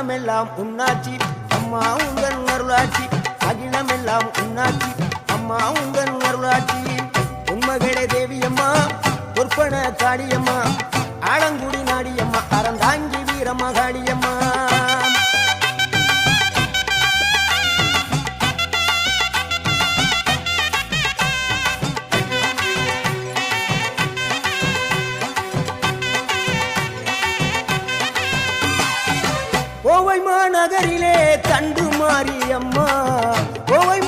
அகிலமெல்லாம் உன்னாட்சி அம்மா உங்கள் அருளாட்சி அகிலமெல்லாம் உன்னாட்சி அம்மா உங்கள் அருளாட்சி உண்மகளே தேவியம்மா பொற்பன காளியம்மா ஆலங்குடி நாடியம்மா அறந்தாங்கி வீரம்மா காளியம்மா கோவை மாநகரிலே தண்டு மாரியம்மா கோவை